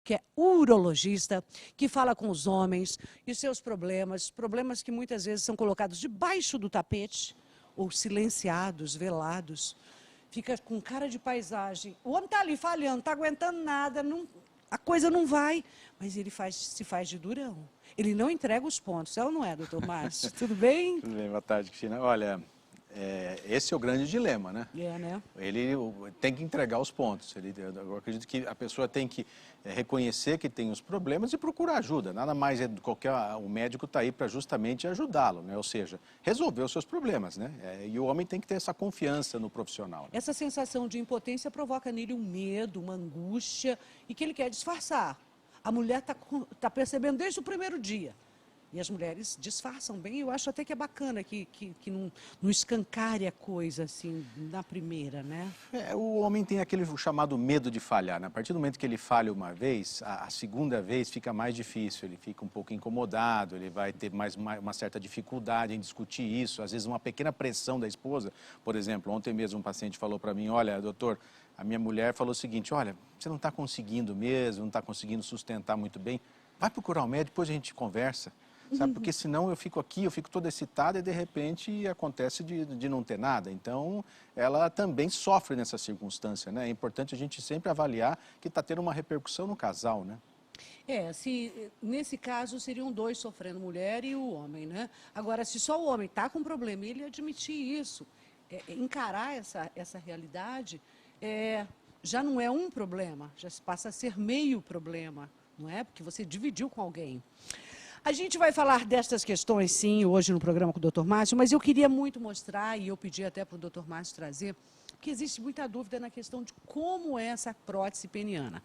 que é urologista, que fala com os homens e seus problemas, problemas que muitas vezes são colocados debaixo do tapete, ou silenciados, velados. Fica com cara de paisagem. O homem está ali falhando, não está aguentando nada, a coisa não vai, mas ele se faz de durão. Ele não entrega os pontos. É ou não é, doutor Márcio? Tudo bem? Tudo bem, boa tarde, Cristina. Olha, esse é o grande dilema, né? Né? Ele tem que entregar os pontos. Eu acredito que a pessoa tem que reconhecer que tem os problemas e procurar ajuda. Nada mais é do que o médico está aí para justamente ajudá-lo, né? Ou seja, resolver os seus problemas, né? E o homem tem que ter essa confiança no profissional. Né? Essa sensação de impotência provoca nele um medo, uma angústia e que ele quer disfarçar. A mulher está percebendo desde o primeiro dia. E as mulheres disfarçam bem. Eu acho até que é bacana que não escancare a coisa assim na primeira, né? O homem tem aquele chamado medo de falhar, né? A partir do momento que ele falha uma vez, a segunda vez fica mais difícil. Ele fica um pouco incomodado, ele vai ter uma certa dificuldade em discutir isso. Às vezes uma pequena pressão da esposa. Por exemplo, ontem mesmo um paciente falou para mim, olha, doutor, a minha mulher falou o seguinte, olha, você não está conseguindo mesmo, não está conseguindo sustentar muito bem, vai procurar um médico, depois a gente conversa. Sabe, porque senão eu fico aqui, eu fico toda excitada e de repente acontece de não ter nada. Então, ela também sofre nessa circunstância, né? É importante a gente sempre avaliar que está tendo uma repercussão no casal, né? Nesse caso seriam dois sofrendo, mulher e o homem, né? Agora, se só o homem está com problema e ele admitir isso, encarar essa realidade, já não é um problema, já se passa a ser meio problema, não é? Porque você dividiu com alguém. A gente vai falar destas questões, sim, hoje no programa com o Dr. Márcio, mas eu queria muito mostrar, e eu pedi até para o Dr. Márcio trazer, que existe muita dúvida na questão de como é essa prótese peniana.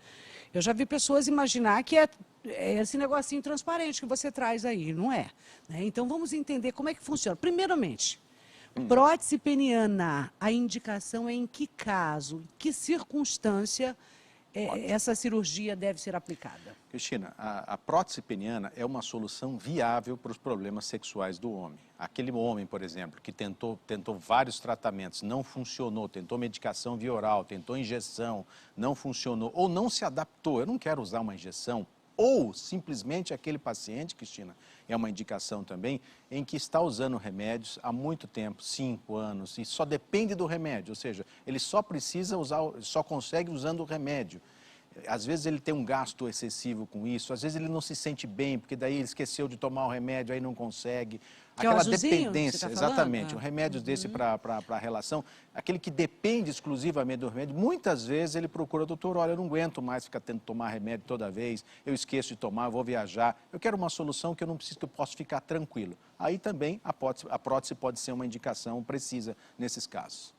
Eu já vi pessoas imaginar que é esse negocinho transparente que você traz aí, não é? Então, vamos entender como é que funciona. Primeiramente, prótese peniana, a indicação é em que caso, em que circunstância essa cirurgia deve ser aplicada? Cristina, a prótese peniana é uma solução viável para os problemas sexuais do homem. Aquele homem, por exemplo, que tentou vários tratamentos, não funcionou, tentou medicação via oral, tentou injeção, não funcionou, ou não se adaptou, eu não quero usar uma injeção, ou simplesmente aquele paciente, Cristina, é uma indicação também, em que está usando remédios há muito tempo, 5 anos, e só depende do remédio, ou seja, ele só precisa usar, só consegue usando o remédio. Às vezes ele tem um gasto excessivo com isso, às vezes ele não se sente bem, porque daí ele esqueceu de tomar o remédio, aí não consegue. Aquela dependência, exatamente, um remédio desse para a relação, aquele que depende exclusivamente do remédio, muitas vezes ele procura, doutor, olha, eu não aguento mais ficar tendo que tomar remédio toda vez, eu esqueço de tomar, eu vou viajar, eu quero uma solução que eu não preciso, que eu posso ficar tranquilo. Aí também a prótese pode ser uma indicação precisa nesses casos.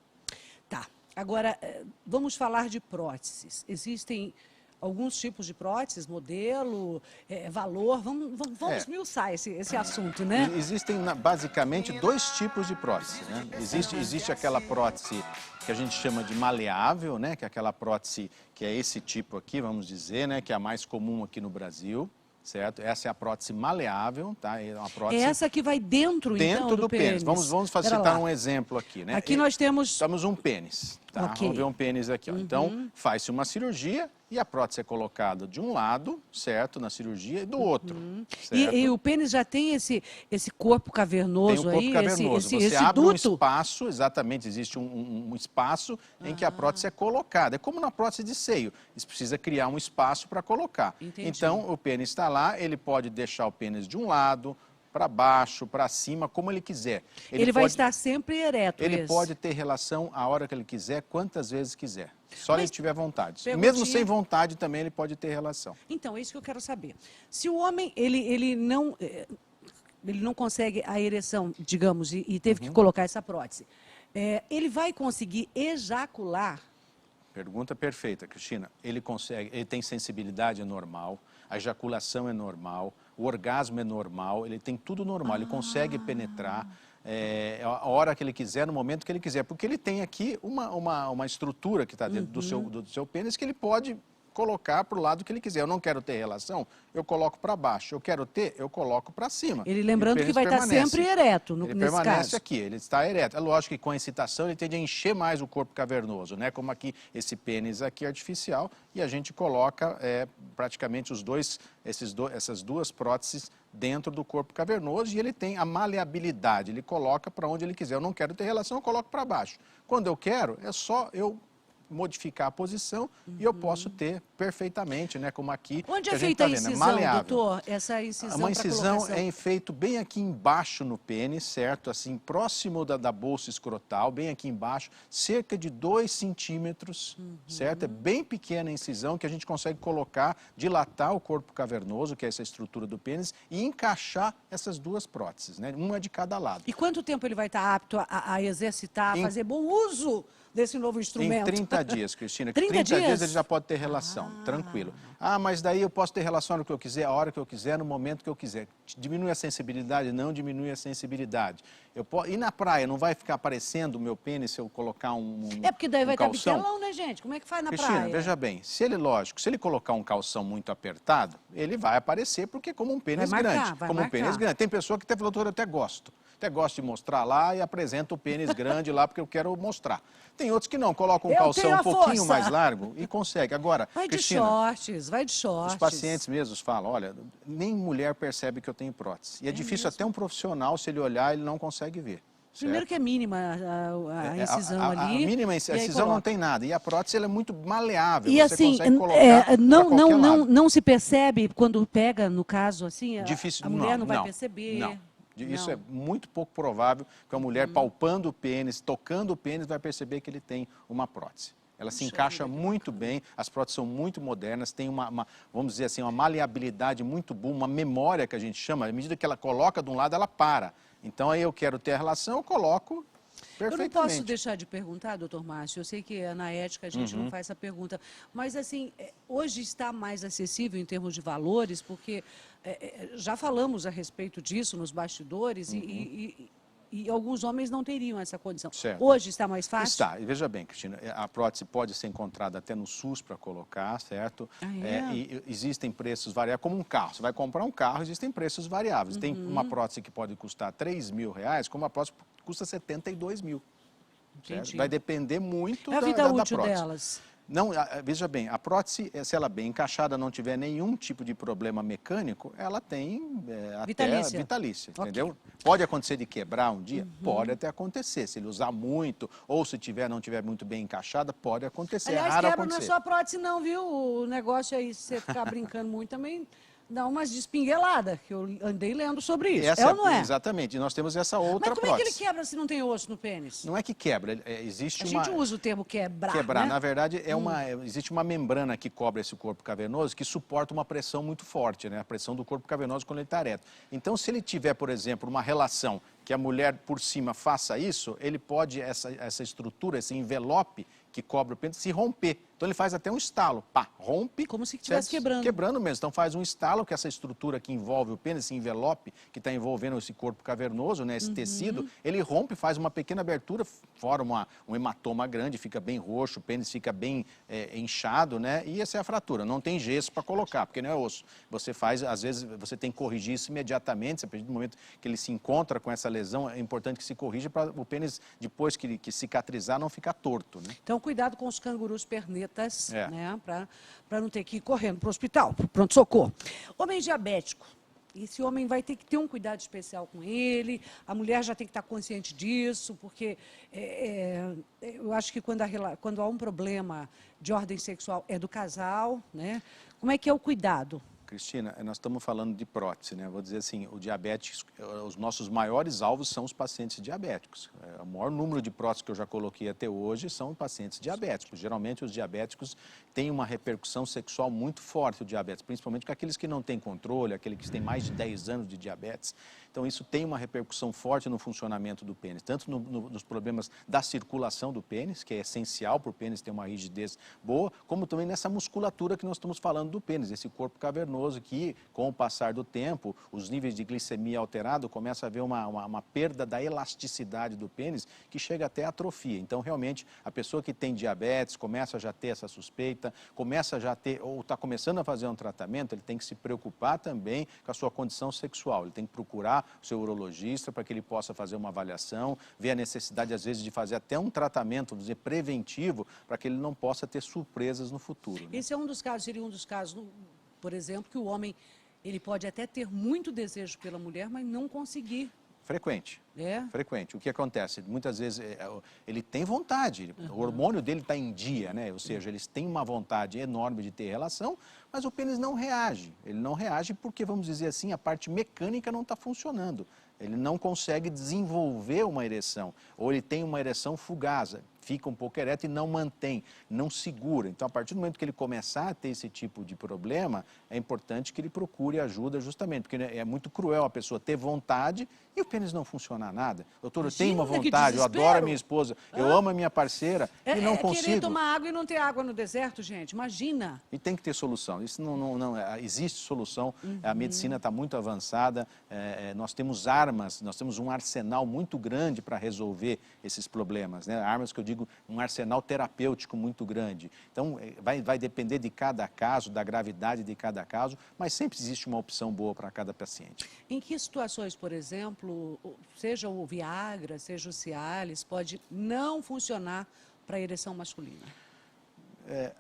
Tá. Agora, vamos falar de próteses. Existem alguns tipos de próteses, modelo, valor. Vamos esmiuçar esse assunto, né? Existem basicamente 2 tipos de prótese, né? Existe aquela prótese que a gente chama de maleável, né? Que é aquela prótese que é esse tipo aqui, vamos dizer, né? Que é a mais comum aqui no Brasil. Certo? Essa é a prótese maleável, tá? É uma prótese... essa que vai dentro então, do pênis. Vamos citar um exemplo aqui, né? Aqui nós temos um pênis, tá? Okay. Vamos ver um pênis aqui, ó. Então, faz-se uma cirurgia e a prótese é colocada de um lado, certo? Na cirurgia, e do outro, certo? E o pênis já tem esse corpo cavernoso aí? Tem um corpo cavernoso. Você abre um espaço, exatamente, existe um espaço em que a prótese é colocada. É como na prótese de seio. Você precisa criar um espaço para colocar. Entendi. Então, o pênis está lá, ele pode deixar o pênis de um lado, para baixo, para cima, como ele quiser. Ele vai estar sempre ereto. Ele pode ter relação a hora que ele quiser, quantas vezes quiser. Só ele tiver vontade. Mesmo sem vontade também ele pode ter relação. Então, é isso que eu quero saber. Se o homem ele não consegue a ereção, digamos, e teve que colocar essa prótese, ele vai conseguir ejacular? Pergunta perfeita, Cristina. Ele consegue, ele tem sensibilidade normal, a ejaculação é normal, o orgasmo é normal, ele tem tudo normal, ele consegue penetrar a hora que ele quiser, no momento que ele quiser, porque ele tem aqui uma estrutura que está dentro do seu pênis que ele pode colocar para o lado que ele quiser. Eu não quero ter relação, eu coloco para baixo. Eu quero ter, eu coloco para cima. Ele lembrando que vai estar sempre ereto, nesse caso. Ele permanece aqui, ele está ereto. É lógico que com a excitação ele tende a encher mais o corpo cavernoso, né? Como aqui, esse pênis aqui artificial, e a gente coloca praticamente essas duas próteses dentro do corpo cavernoso, e ele tem a maleabilidade, ele coloca para onde ele quiser. Eu não quero ter relação, eu coloco para baixo. Quando eu quero, é só eu modificar a posição e eu posso ter perfeitamente, né, como aqui. Onde é feita a incisão, doutor? Essa incisão uma incisão é feita bem aqui embaixo no pênis, certo? Assim, próximo da bolsa escrotal, bem aqui embaixo, cerca de 2 centímetros, certo? É bem pequena a incisão que a gente consegue colocar, dilatar o corpo cavernoso, que é essa estrutura do pênis, e encaixar essas duas próteses, né? Uma de cada lado. E quanto tempo ele vai estar apto a exercitar, a fazer bom uso desse novo instrumento? Em 30 dias, Cristina. 30 dias ele já pode ter relação, tranquilo. Ah, mas daí eu posso ter relação no que eu quiser, a hora que eu quiser, no momento que eu quiser. Diminui a sensibilidade? Não diminui a sensibilidade. E na praia, não vai ficar aparecendo o meu pênis se eu colocar um calção? Porque daí vai estar bitelão, né, gente? Como é que faz na Cristina, praia? veja bem, se ele colocar um calção muito apertado, ele vai aparecer porque como um pênis grande. Um pênis grande. Tem pessoa que até falou, doutor, eu até gosto de mostrar lá e apresenta o pênis grande lá porque eu quero mostrar. Tem outros que não, colocam um calção um pouquinho mais largo e consegue. Agora, vai Cristina, vai de shorts. Os pacientes mesmos falam, olha, nem mulher percebe que eu tenho prótese. E é difícil mesmo? Até um profissional, se ele olhar, ele não consegue ver. Primeiro certo? que é mínima a incisão ali. A mínima incisão não tem nada. E a prótese ela é muito maleável. E você assim, consegue colocar não se percebe quando pega, no caso, assim, difícil, a mulher não vai perceber. Não. Isso é muito pouco provável que a mulher palpando o pênis, tocando o pênis, vai perceber que ele tem uma prótese. Ela se encaixa muito bem, as próteses são muito modernas, tem vamos dizer assim, uma maleabilidade muito boa, uma memória que a gente chama, à medida que ela coloca de um lado, ela para. Então aí eu quero ter a relação, eu coloco perfeitamente. Eu não posso deixar de perguntar, doutor Márcio, eu sei que na ética a gente não faz essa pergunta, mas assim, hoje está mais acessível em termos de valores, porque já falamos a respeito disso nos bastidores e alguns homens não teriam essa condição. Certo. Hoje está mais fácil? Está. E veja bem, Cristina, a prótese pode ser encontrada até no SUS para colocar, certo? E existem preços variáveis, como um carro. Você vai comprar um carro, existem preços variáveis. Tem uma prótese que pode custar R$3.000, como uma prótese que custa R$72.000. Vai depender muito da prótese. A vida útil delas. Não, veja bem, a prótese, se ela bem encaixada, não tiver nenhum tipo de problema mecânico, ela tem até vitalícia, entendeu? Pode acontecer de quebrar um dia? Pode até acontecer. Se ele usar muito, ou se não tiver muito bem encaixada, pode acontecer. Aliás, é raro quebra acontecer. não é só prótese não, viu? O negócio aí, se você ficar brincando muito também... dá umas despingueladas, que eu andei lendo sobre isso. É ou não é? Exatamente. E nós temos essa outra prótese. Mas como é que ele quebra se não tem osso no pênis? Não é que quebra, existe A gente usa o termo quebrar, Quebrar, né? na verdade, existe uma membrana que cobre esse corpo cavernoso que suporta uma pressão muito forte, né? A pressão do corpo cavernoso quando ele está ereto. Então, se ele tiver, por exemplo, uma relação que a mulher por cima faça isso, ele pode, essa estrutura, esse envelope que cobre o pênis, se romper. Então ele faz até um estalo, pá, rompe. Como se estivesse quebrando. Quebrando mesmo. Então faz um estalo, que essa estrutura que envolve o pênis, esse envelope que está envolvendo esse corpo cavernoso, né, esse tecido, ele rompe, faz uma pequena abertura, forma um hematoma grande, fica bem roxo, o pênis fica bem inchado, né, e essa é a fratura. Não tem gesso para colocar, porque não é osso. Você faz, às vezes, você tem que corrigir isso imediatamente, a partir do momento que ele se encontra com essa lesão, é importante que se corrija para o pênis, depois que cicatrizar, não ficar torto, né? Então, cuidado com os cangurus pernetas, né? Para não ter que ir correndo para o hospital, pronto-socorro. Homem diabético. Esse homem vai ter que ter um cuidado especial com ele, a mulher já tem que estar consciente disso, porque eu acho que quando há um problema de ordem sexual é do casal, né? Como é que é o cuidado? Cristina, nós estamos falando de prótese, né? Vou dizer assim, o diabetes, os nossos maiores alvos são os pacientes diabéticos. O maior número de próteses que eu já coloquei até hoje são pacientes diabéticos. Geralmente os diabéticos têm uma repercussão sexual muito forte, o diabetes, principalmente com aqueles que não têm controle, aqueles que têm mais de 10 anos de diabetes. Então isso tem uma repercussão forte no funcionamento do pênis, tanto nos problemas da circulação do pênis, que é essencial para o pênis ter uma rigidez boa, como também nessa musculatura que nós estamos falando do pênis, esse corpo cavernoso, venoso que, com o passar do tempo, os níveis de glicemia alterado, começa a haver uma perda da elasticidade do pênis, que chega até a atrofia. Então, realmente, a pessoa que tem diabetes, começa a já ter essa suspeita, começa a já ter, ou está começando a fazer um tratamento, ele tem que se preocupar também com a sua condição sexual. Ele tem que procurar o seu urologista para que ele possa fazer uma avaliação, ver a necessidade, às vezes, de fazer até um tratamento, vamos dizer, preventivo, para que ele não possa ter surpresas no futuro. Né? Esse é um dos casos, seria um dos casos, por exemplo, que o homem, ele pode até ter muito desejo pela mulher, mas não conseguir. Frequente. É? Frequente. O que acontece? Muitas vezes ele tem vontade, o hormônio dele está em dia, né? Ou seja, eles têm uma vontade enorme de ter relação, mas o pênis não reage. Ele não reage porque, vamos dizer assim, a parte mecânica não está funcionando. Ele não consegue desenvolver uma ereção, ou ele tem uma ereção fugaz, fica um pouco ereto e não mantém, não segura. Então, a partir do momento que ele começar a ter esse tipo de problema, é importante que ele procure ajuda justamente, porque é muito cruel a pessoa ter vontade e o pênis não funcionar nada. Doutor, eu tenho uma vontade, eu adoro a minha esposa, eu amo a minha parceira e não consigo. Querer tomar água e não ter água no deserto, gente, imagina. E tem que ter solução, isso não existe solução, a medicina está muito avançada, nós temos armas, nós temos um arsenal muito grande para resolver esses problemas, né? Armas que eu digo, um arsenal terapêutico muito grande. Então, vai depender de cada caso, da gravidade de cada caso, mas sempre existe uma opção boa para cada paciente. Em que situações, por exemplo, seja o Viagra, seja o Cialis, pode não funcionar para a ereção masculina?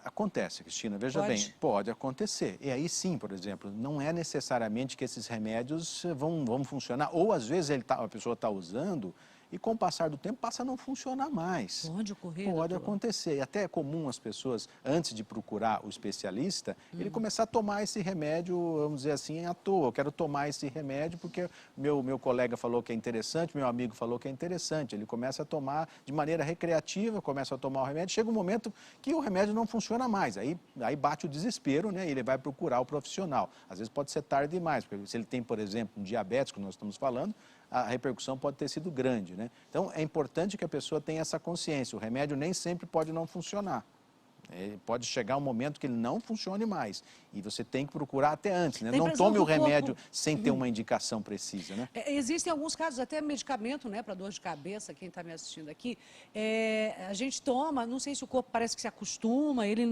Acontece, Cristina, veja bem, pode acontecer. E aí sim, por exemplo, não é necessariamente que esses remédios vão funcionar, ou às vezes a pessoa está usando e com o passar do tempo passa a não funcionar mais. Pode ocorrer, Pode acontecer. E até é comum as pessoas, antes de procurar o especialista, ele começar a tomar esse remédio, vamos dizer assim, à toa. Eu quero tomar esse remédio porque meu colega falou que é interessante, meu amigo falou que é interessante. Ele começa a tomar de maneira recreativa, começa a tomar o remédio, chega um momento que o remédio não funciona mais. Aí bate o desespero, né? E ele vai procurar o profissional. Às vezes pode ser tarde demais, porque se ele tem, por exemplo, um diabetes, que nós estamos falando, a repercussão pode ter sido grande, né? Então, é importante que a pessoa tenha essa consciência. O remédio nem sempre pode não funcionar. Pode chegar um momento que ele não funcione mais. E você tem que procurar até antes, né? Não tome o remédio sem ter uma indicação precisa, né? Existem alguns casos, até medicamento, né, para dor de cabeça, quem está me assistindo aqui, a gente toma, não sei se o corpo parece que se acostuma, ele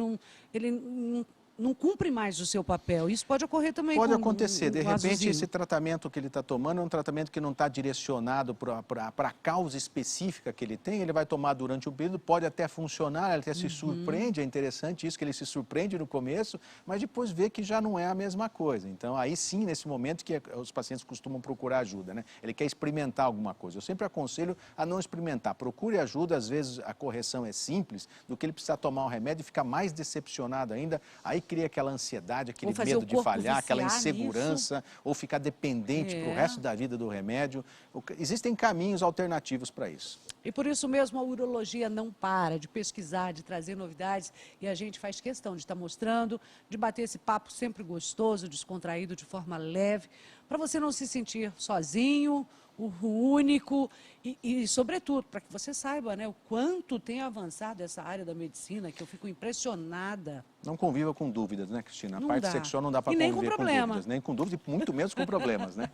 não cumpre mais o seu papel. Isso pode ocorrer também. Pode acontecer. De repente, esse tratamento que ele está tomando é um tratamento que não está direcionado para a causa específica que ele tem. Ele vai tomar durante um período, pode até funcionar, ele até se surpreende. É interessante isso, que ele se surpreende no começo, mas depois vê que já não é a mesma coisa. Então, aí sim, nesse momento que os pacientes costumam procurar ajuda, né? Ele quer experimentar alguma coisa. Eu sempre aconselho a não experimentar. Procure ajuda, às vezes a correção é simples, do que ele precisar tomar um remédio e ficar mais decepcionado ainda. Aí cria aquela ansiedade, aquele medo de falhar, aquela insegurança, ou ficar dependente para o resto da vida do remédio. Existem caminhos alternativos para isso. E por isso mesmo a urologia não para de pesquisar, de trazer novidades, e a gente faz questão de estar mostrando, de bater esse papo sempre gostoso, descontraído, de forma leve, para você não se sentir sozinho, o único e sobretudo, para que você saiba, né, o quanto tem avançado essa área da medicina, que eu fico impressionada. Não conviva com dúvidas, né, Cristina? Não a parte dá. sexual não dá para conviver com dúvidas, nem com dúvidas e muito menos com problemas, né?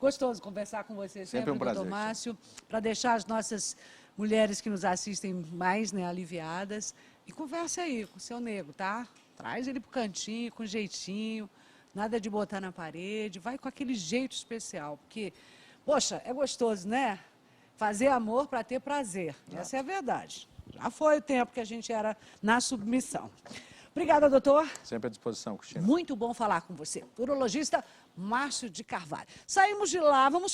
Gostoso conversar com você sempre, um prazer, doutor Márcio, para deixar as nossas mulheres que nos assistem mais, né, aliviadas. E converse aí com o seu nego, tá? Traz ele pro cantinho, com jeitinho, nada de botar na parede, vai com aquele jeito especial, porque, poxa, é gostoso, né? Fazer amor para ter prazer, essa é a verdade. Já foi o tempo que a gente era na submissão. Obrigada, doutor. Sempre à disposição, Cristina. Muito bom falar com você. Urologista Márcio de Carvalho. Saímos de lá, vamos